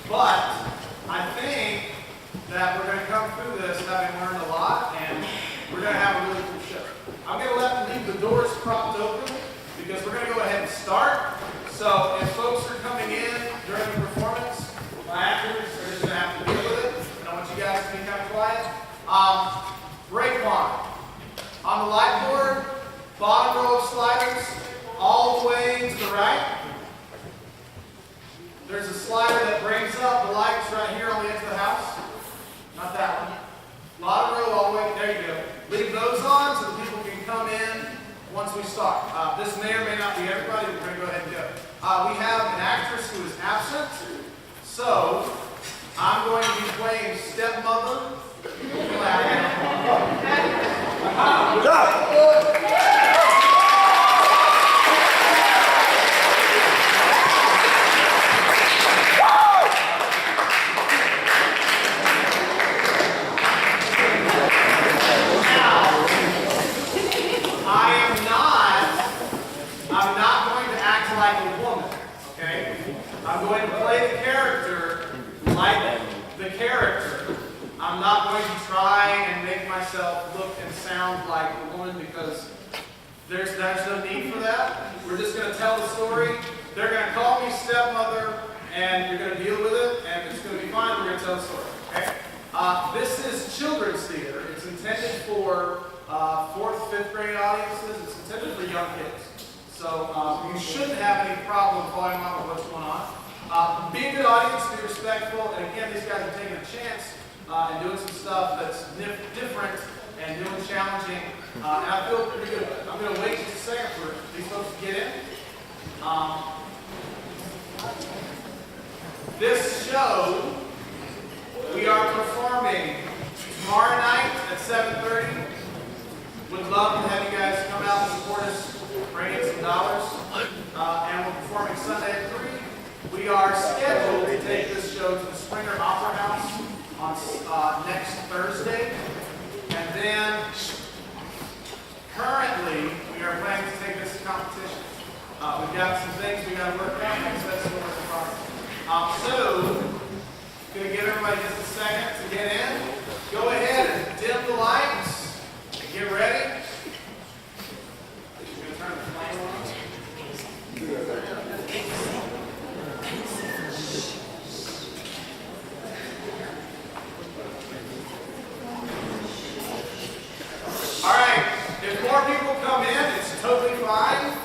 But I think that we're going to come through this having learned a lot, and we're going to have a really cool show. I'm going to leave the doors propped open because we're going to go ahead and start. So if folks are coming in during the performance, my actors are just going to have to deal with it. And I want you guys to be kind of quiet. Break one. On the light board, bottom row of sliders, all the way to the right. There's a slider that brings up the lights right here on the edge of the house. Not that one. Bottom row all the way, there you go. Leave those on so that people can come in once we start. This may or may not be everybody, we're going to go ahead and go. We have an actress who is absent, so I'm going to be playing stepmother. I'm not going to act like a woman, okay? I'm going to play the character like the character. I'm not going to try and make myself look and sound like a woman because there's no need for that. We're just going to tell the story. They're going to call me stepmother, and you're going to deal with it, and it's going to be fine. We're going to tell the story, okay? This is children's theater. It's intended for 4th, 5th grade audiences. It's intended for young kids. So you shouldn't have any problem following along with what's going on. Be a good audience, be respectful, and again, these guys are taking a chance and doing some stuff that's different and new and challenging, and I feel pretty good about it. I'm going to wait just a second for these folks to get in. This show, we are performing tomorrow night at 7:30. Would love to have you guys come out and support us. Bring in some dollars, and we're performing Sunday at 3. We are scheduled to take this show to the Springer Opera House on next Thursday, and then currently we are planning to take this to competition. We've got some things we got to work out, and that's what we're in progress. So, going to give everybody just a second to get in. Go ahead and dim the lights. Get ready. Alright, if more people come in, it's totally fine.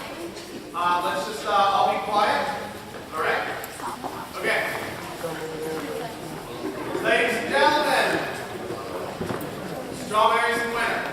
Let's just all be quiet. Alright? Okay. Ladies and gentlemen, strawberries and winter.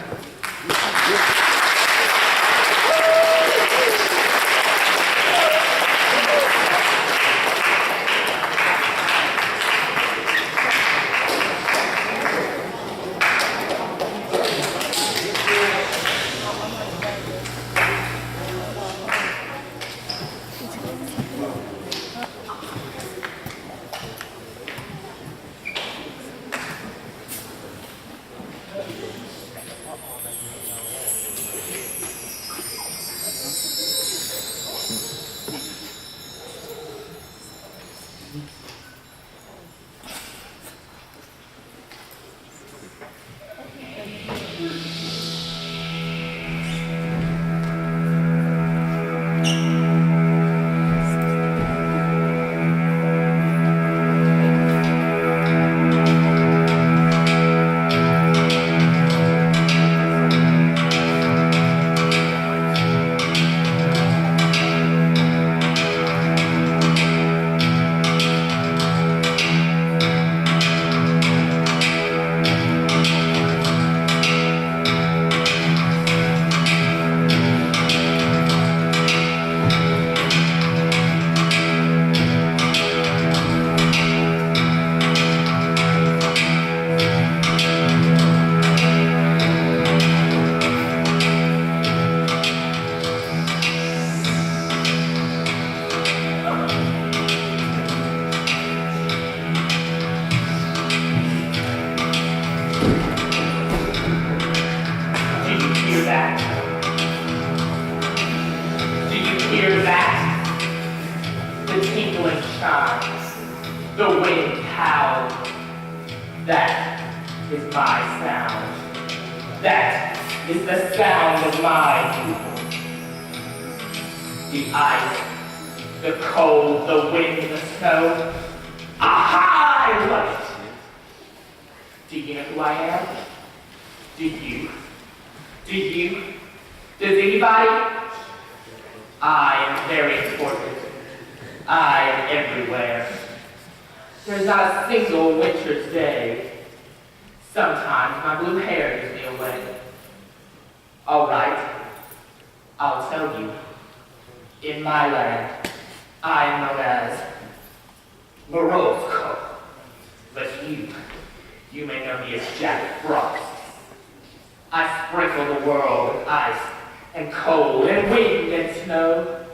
Did you hear that? The tinkling chimes. The wind howls. That is my sound. That is the sound of my people. The ice, the cold, the wind, the snow. Aha! I love it. Do you know who I am? Do you? Do you? Does anybody? I am very important. I am everywhere. There's not a single winter's day. Sometimes my blue hair gives me away. All right, I'll tell you. In my land, I am known as Morozko. But you may know me as Jack Frost. I sprinkle the world with ice and cold and wind and snow.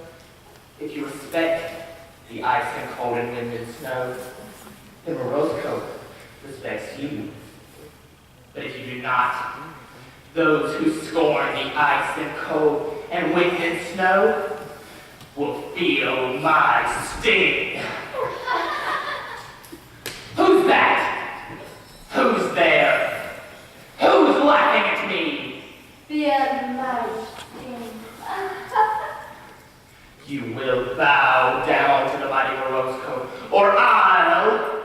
If you respect the ice and cold and wind and snow, then Morozko respects you. But if you do not, those who scorn the ice and cold and wind and snow will feel my sting. Who's that? Who's there? Who's laughing at me? Fear my sting. You will bow down to the mighty Morozko, or I'll...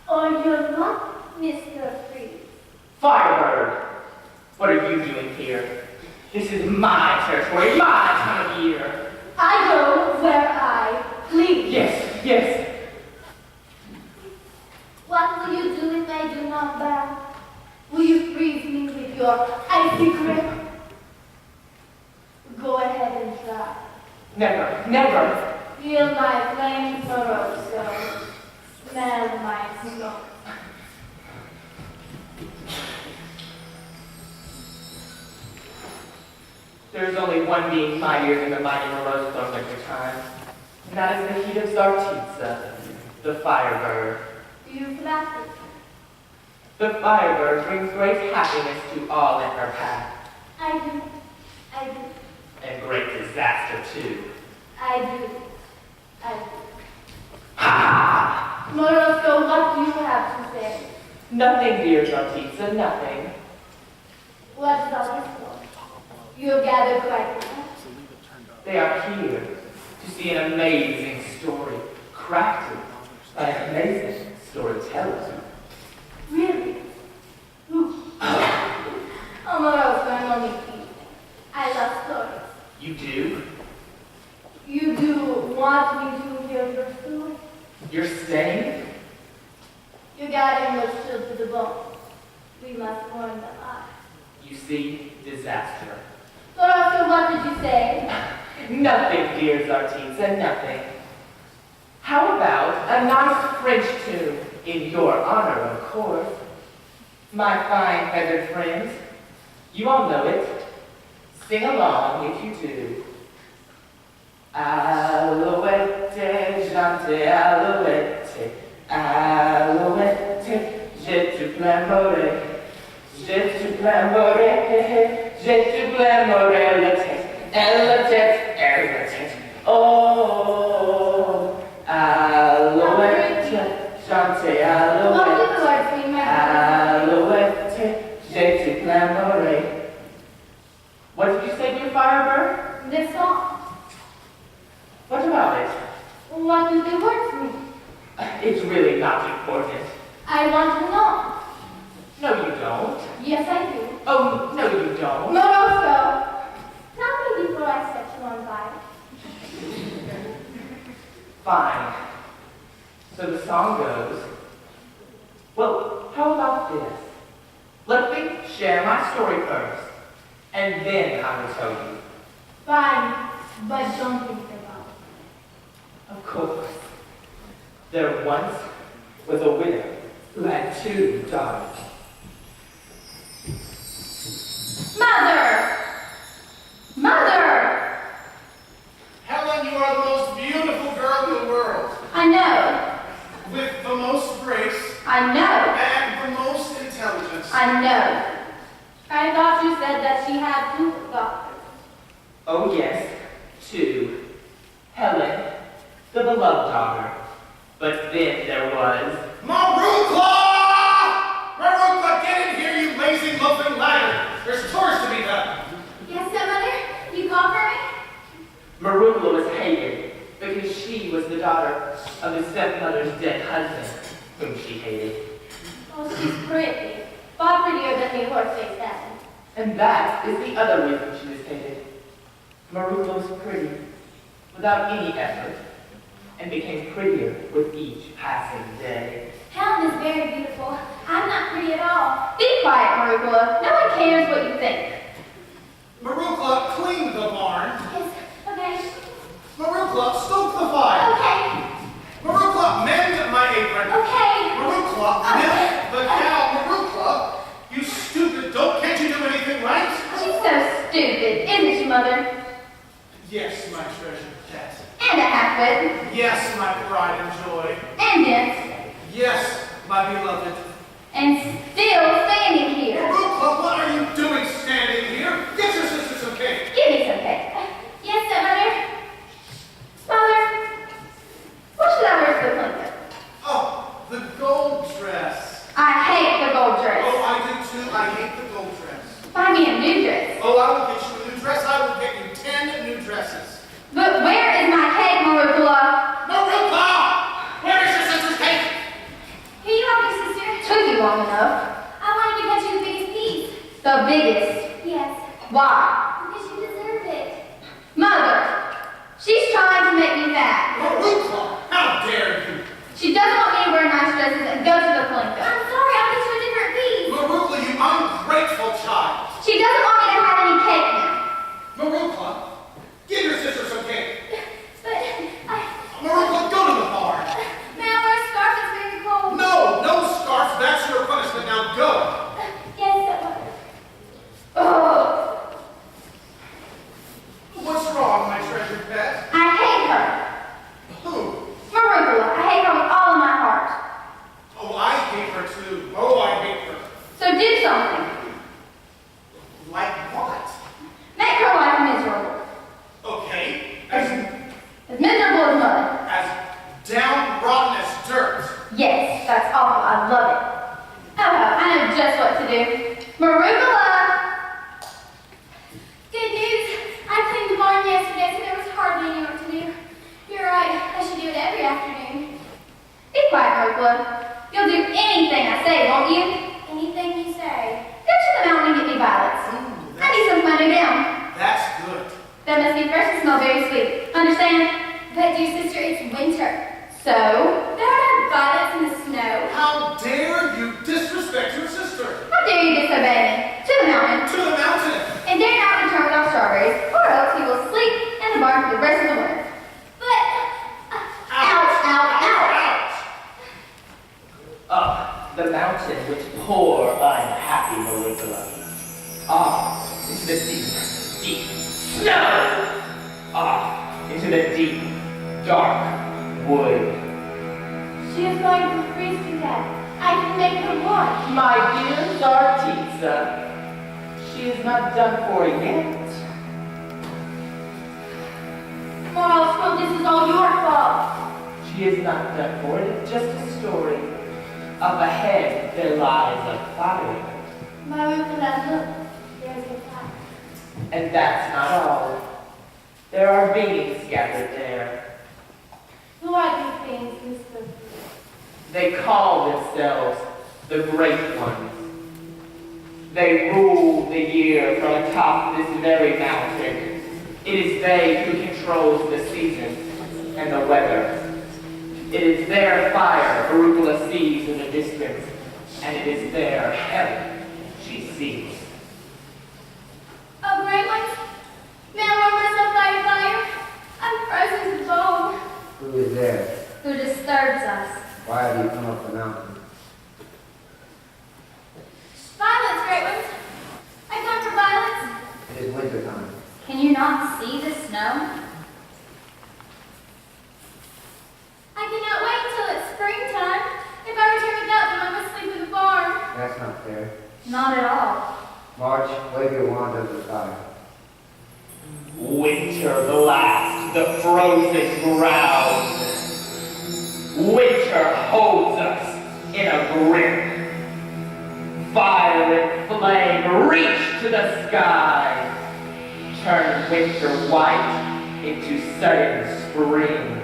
Or you're not, Mr. Freeze. Firebird, what are you doing here? This is my territory, my time of year. I go where I please. Yes, yes. What will you do if I do not bow? Will you freeze me with your icy grip? Go ahead and try. Never, never. Feel my flames Morozko. Smell my smoke. There is only one being mightier than the mighty Morozko in winter time, and that is the heat of Zartitsa, the Firebird. You flatter. The Firebird brings great happiness to all in her path, I do. I do. and great disaster too. I do. I do. Ha! Morozko, what do you have to say? Nothing, dear Zartitsa, nothing. What is all this for? You have gathered quite enough. They are here to see an amazing story, crafted by an amazing storyteller. Really? Who? Oh, Morozko, I'm only teasing. I love stories. You do? You do want me to hear your story? You're staying? Your guardian was chilled to the bone. We must warn them off. You see, disaster. Morozko, what did you say? Nothing, dear Zartitsa, nothing. How about a nice French tune in your honor, of course? My fine feathered friends, you all know it. Sing along if you do. Alouette, jante, alouette, alouette, j'ai du plein moré, j'ai du plein moré, j'ai du plein moré, la tête, la tête. Oh, alouette, jante, alouette. What did the words mean, my friend? Alouette, j'ai du plein moré. What did you say, dear Firebird? This song. What about it? What do the words mean? It's really not important. I want to know. No, you don't. Yes, I do. Oh, no, you don't. Morozko, tell me before I set you on fire. Fine. So the song goes, well, how about this? Let me share my story first, and then I will tell you. Fine, but don't think about it. Of course. There once was a widow who had 2 daughters. Mother! Mother! Helen, you are the most beautiful girl in the world, I know. with the most grace I know. and the most intelligence. I know. I thought you said that she had 2 daughters. Oh yes, 2. Helen, the beloved daughter, But then there was Marukla! Marukla, get in here, you lazy loafing laggard. There's chores to be done. Yes, stepmother? You called for me? Marukla was hated because she was the daughter of his stepmother's dead husband, whom she hated. Oh, she's pretty. Far prettier than the horse-faced Adam. And that is the other reason she was hated. Marukla was pretty, without any effort, and became prettier with each passing day. Helen is very beautiful. I'm not pretty at all. Be quiet, Marukla. No one cares what you think. Marukla, clean the barn. Yes, okay. Marukla, stoke the fire. Okay, Marukla, mend my apron. okay. Marukla, milk the cow. Marukla, you stupid dope, can't you do anything right? She's so stupid, isn't she, Mother? Yes, my treasured cat. And a half-wit. Yes, my pride and joy. And dense. Yes, my beloved. And still standing here. Marukla, what are you doing standing here? Get your sister some cake. Give me some cake. Yes, stepmother. Mother, what should I wear to the blanket? Oh, the gold dress. I hate the gold dress. Oh, I do too. I hate the gold dress. Buy me a new dress. Oh, I will get you a new dress. I will get you 10 new dresses. But where is my cake, Marukla? Marukla! Where is your sister's cake? Here you are, big sister. Took you long enough. I wanted to cut you the biggest piece. The biggest? Yes. Why? Because you deserve it. Mother, she's trying to make me fat. Marukla, how dare you? She doesn't want me to wear nice dresses and go to the Plinko. I'm sorry, I'll get you a different piece. Marukla, you ungrateful child. She doesn't want me to have any cake now. Marukla, give your sister some cake. But Marukla, go to the barn. may I wear a scarf? It's very cold. No, no scarf. That's your punishment. Now go. Yes, stepmother. Oh, What's wrong, my treasured pet? I hate her. Who? Marukla, I hate her with all of my heart. Oh, I hate her too. Oh, I hate her. So do something. Like what? Make her life miserable. Okay. As miserable as mud. As downtrodden as dirt. Yes, that's awful. I love it. Oh, I know just what to do. Marukla! Good news. I cleaned the barn yesterday, so there was hardly any work to do. You're right. I should do it every afternoon. Be quiet, Marukla. You'll do anything I say, won't you? Anything you say. Go to the mountain and get me violets. I need some fun to do down. That's good. That must be fresh and smell very sweet. Understand? But dear sister, it's winter. So? There are no violets in the snow. How dare you disrespect your sister? How dare you disobey me? To the mountain. To the mountain. And dare not return without strawberries, or else you will sleep in the barn for the rest of the winter. But, ouch, ouch, ouch. up the mountain with poor, unhappy Marukla. Off into the deep, deep snow. Off into the deep, dark wood. She is going to freeze to death. I can make her warm. My dear Zartitsa, she is not done for yet. Morals, well, this is all your fault. She is not done for it. It's just a story. Up ahead, there lies a fire. Marukla, look. There's a fire. And that's not all. There are beings gathered there. Who are these things, Mr. They call themselves the Great Ones. They rule the year from atop this very mountain. It is they who controls the seasons and the weather. It is their fire Marukla sees in the distance, and it is their heaven she sees. Oh, great ones. May I warm myself by your fire? I'm frozen to the bone. Who is there? Who disturbs us? Why have you come up the mountain? Violets, great ones. I come for violets. It is winter time. Can you not see the snow? I cannot wait until it's springtime. If I return without them, I must sleep in the barn. That's not fair. Not at all. March, wave your wand over the fire. Winter blast the frozen ground. Winter holds us in a grip. Violet flame, reach to the sky. Turn winter white into sudden spring.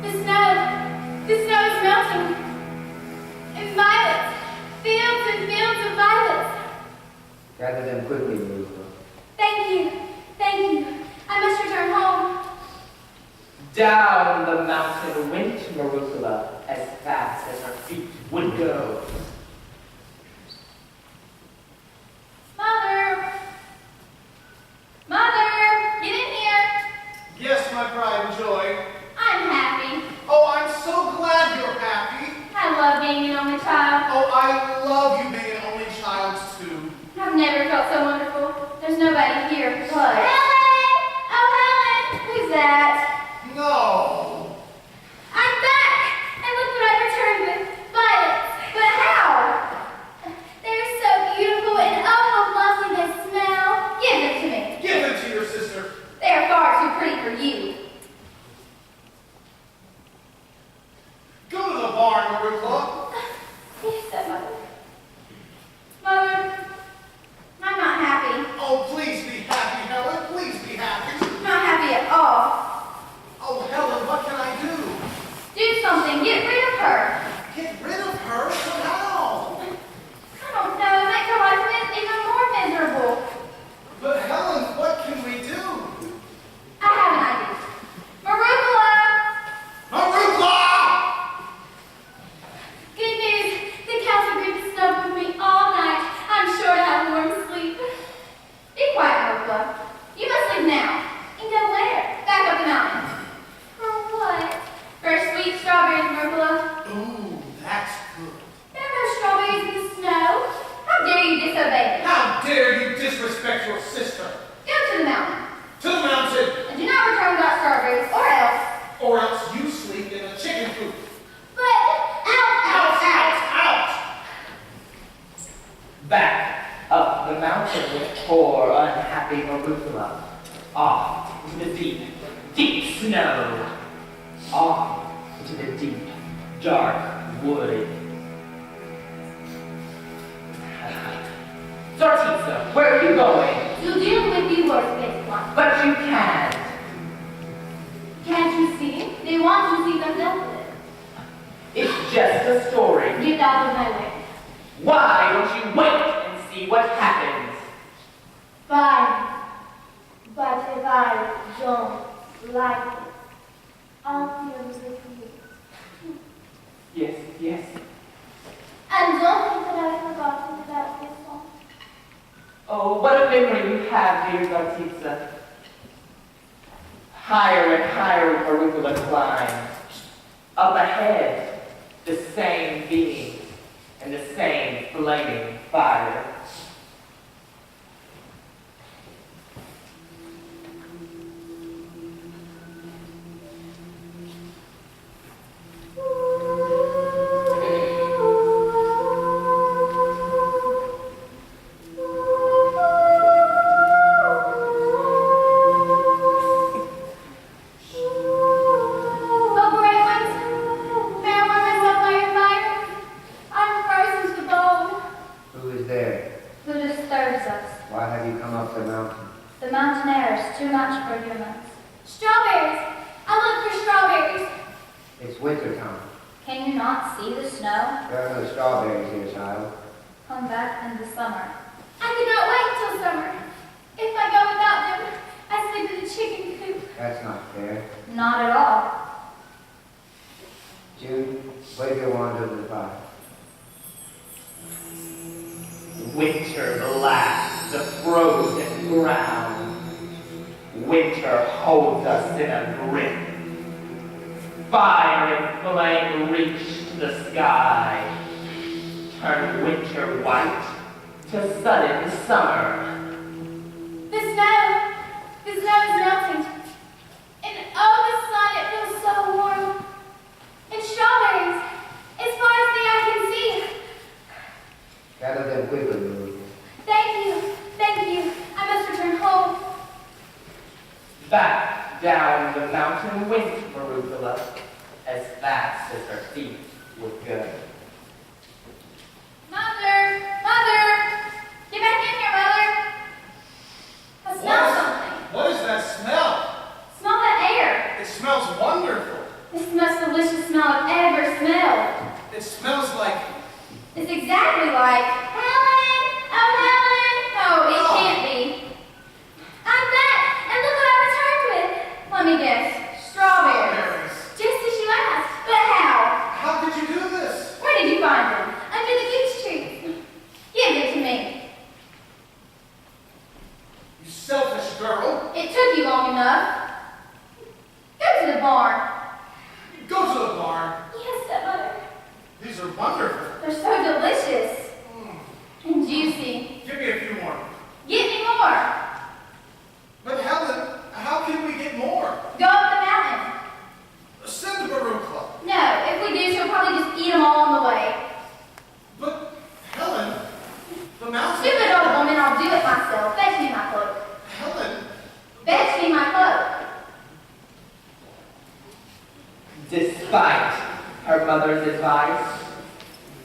The snow is melting. And violets, fields and fields of violets. Gather them quickly, Marugula. Thank you. I must return home. Down the mountain went Marugula as fast as her feet would go. Mother, get in here. Yes, my pride and joy. I'm happy. Oh, I'm so glad you're happy. I love being an only child. Oh, I love you being an only child, too. I've never felt so wonderful. There's nobody here but... Helen! Oh, Helen! Who's that? No. I'm back! And look what I returned with. Violets. But how? They're so beautiful and oh, how lovely they smell. Give them to me. Give them to your sister. They are far too pretty for you. Go to the barn, Marugula. Yes, said Mother. Mother, I'm not happy. Oh, please be happy, Helen. Please be happy. Not happy at all. Oh, Helen, what can I do? Do something. Get rid of her. Get rid of her? But how? I don't know. Make her life even more miserable. But Helen, what can we do? I have an idea. Marugula! Marugula! Good news. The cows agreed to snuggle with me all night. I'm sure to have a warm sleep. Be quiet, Marugula. You must leave now. And go where? Back up the mountain. For what? For sweet strawberries, Marugula. Ooh, that's good. There are no strawberries in the snow. How dare you disobey me? How dare you disrespect your sister? Go to the mountain. To the mountain, And do not return without strawberries, or else you sleep in a chicken coop. But out. Back up the mountain with poor, unhappy Marugula. Off into the deep, deep snow. Off into the deep, dark wood. Zartitsa, where are you going? To deal with the worst best one. But you can't. Can't you see? They want to see them dealt with. It's just a story. Get out of my way. Why don't you wait and see what happens? Fine. But if I don't like it, I'll feel the you. Yes. And don't think that I've forgotten about this one. Oh, what a memory you have, dear Zartitsa. Higher and higher Marugula climbed. Up ahead, the same beings and the same flaming fire. Oh, great ones, may I warm myself by your fire? I'm frozen to the bone. Who is there? Who disturbs us? Why have you come up the mountain? The mountain air is too much for humans. Strawberries! I look for strawberries. It's winter time. Can you not see the snow? There are no strawberries here, child. Come back in the summer. I cannot wait till summer. If I go without them, I sleep in the chicken coop. That's not fair. Not at all. Jude, wave your wand over the fire. Winter blasts the frozen ground. Winter holds us in a grip. Fire and flame reach to the sky. Turn winter white to sudden summer. The snow is melting. And oh, the sun, it feels so warm. And strawberries, as far as the eye can see. Gather them quickly, Marugula. Thank you. I must return home. Back down the mountain went Marugula as fast as her feet would go. Mother! Mother! Get back in here, Mother! I smell something. What is that smell? Smell that air. It smells wonderful. This is the most delicious smell I've ever smelled. It smells like... It's exactly like Helen! Oh, Helen! No, it can't be. I'm back, and look what I returned with. Let me guess. Strawberries. Strawberries. Just as you asked. But how? How could you do this? Where did you find them? Under the peach tree. Give it to me. You selfish girl. It took you long enough. Go to the barn. Go to the barn. Yes, stepmother. These are wonderful. They're so delicious and juicy. Give me a few more. Get me more. But Helen, how can we get more? Go up the mountain. Send the Barukla. No, if we do, she'll probably just eat them all on the way. But Helen, the mountain... Stupid old woman, I'll do it myself. Fetch me my cloak. Helen, Fetch me my cloak. Despite her mother's advice,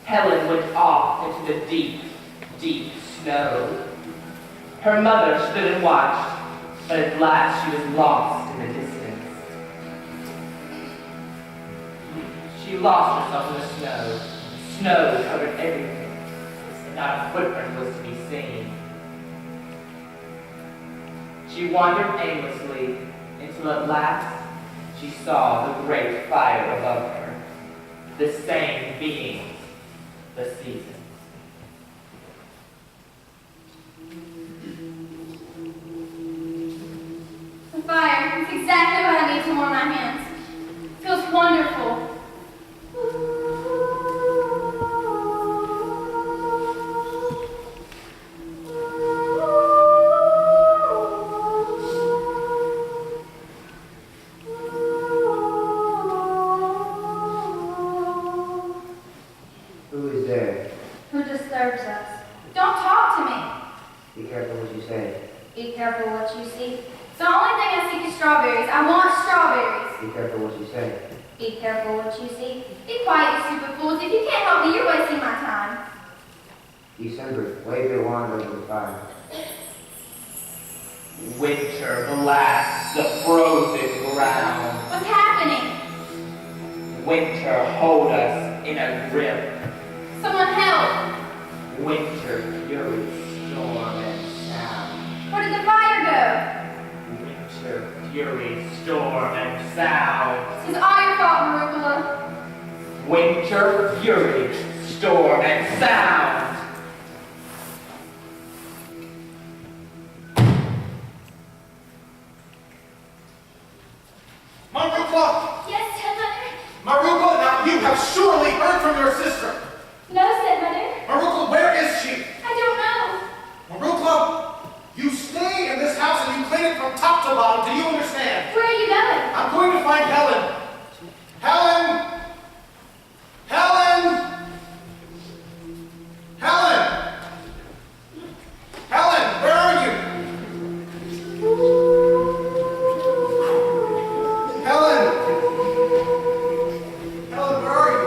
Helen went off into the deep, deep snow. Her mother stood and watched, but at last she was lost in the distance. She lost herself in the snow. Snow covered everything, and not a footprint was to be seen. She wandered aimlessly until at last she saw the great fire above her, the same beings, the seasons. The fire. It's exactly what I need to warm my hands. It feels wonderful. Who is there? Who disturbs us? Don't talk to me. Be careful what you say. Be careful what you see. The only thing I seek is strawberries. I want strawberries. Be careful what you say. Be careful what you see. Be quiet, you stupid fools. If you can't help me, you're wasting my time. December, wave your wand over the fire. Winter blasts the frozen ground. What's happening? Winter hold us in a grip. Someone help. Winter fury, storm and sound. Where did the fire Winter fury, storm and sound. go? It's all your fault, Marugula. Winter fury, storm and sound. Marukla! Yes, stepmother. Marukla, now you have surely heard from your sister. No, stepmother. Marukla, where is she? I don't know. Marukla, you stay in this house and you clean it from top to bottom. Do you understand? Where are you going? I'm going to find Helen. Helen! Helen! Helen! Helen, where are you? Helen! Helen, where are you?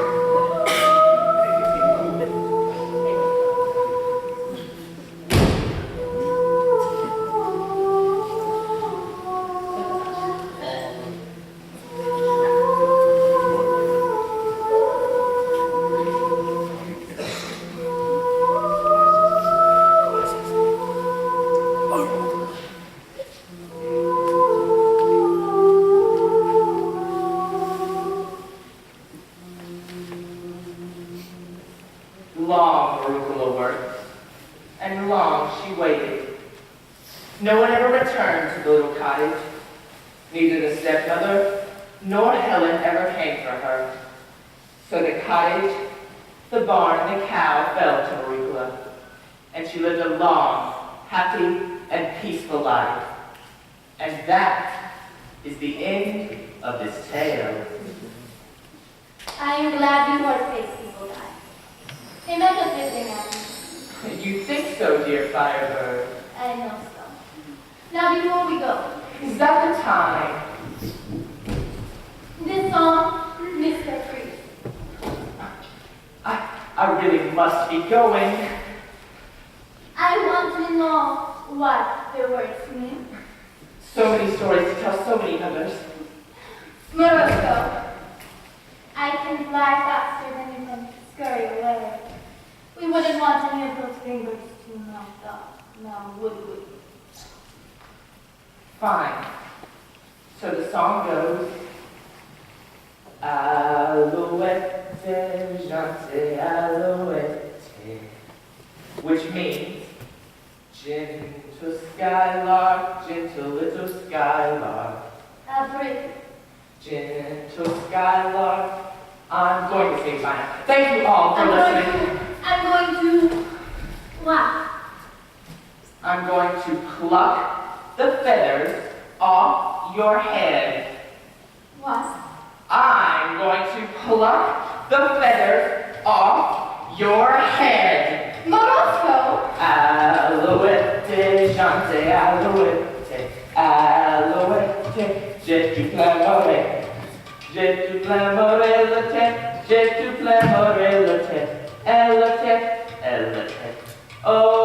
Long Marugula worked, and long she waited. No one ever returned to the little cottage. Neither the stepmother nor Helen ever came for her. So the cottage, the barn, and the cow fell to Marugula, and she lived a long, happy, and peaceful life. And that is the end of this tale. I am glad you heard fake people die. They make us living at You think so, dear Firebird? I know so. Now before we go, Is that the time? this song, Miss I really must be going. I want to know what the words mean. So many stories to tell, so many others. Morosco, I can fly faster than you can scurry away. We wouldn't want any of those fingers to melt up, now would we? Fine. So the song goes, Alouette, gentil alouette, which means, gentle skylark, gentle little skylark, Alfred, gentle skylark. I'm going to say bye now. Thank you all for listening. I'm going to what? I'm going to pluck the feathers off your head. What? I'm going to pluck the feathers off your head. Morosco, Alouette, chante, alouette, alouette, j'ai tout plein j'ai tout plein le tête, j'ai tout plein le tête, elle le tête, elle le tête. Oh,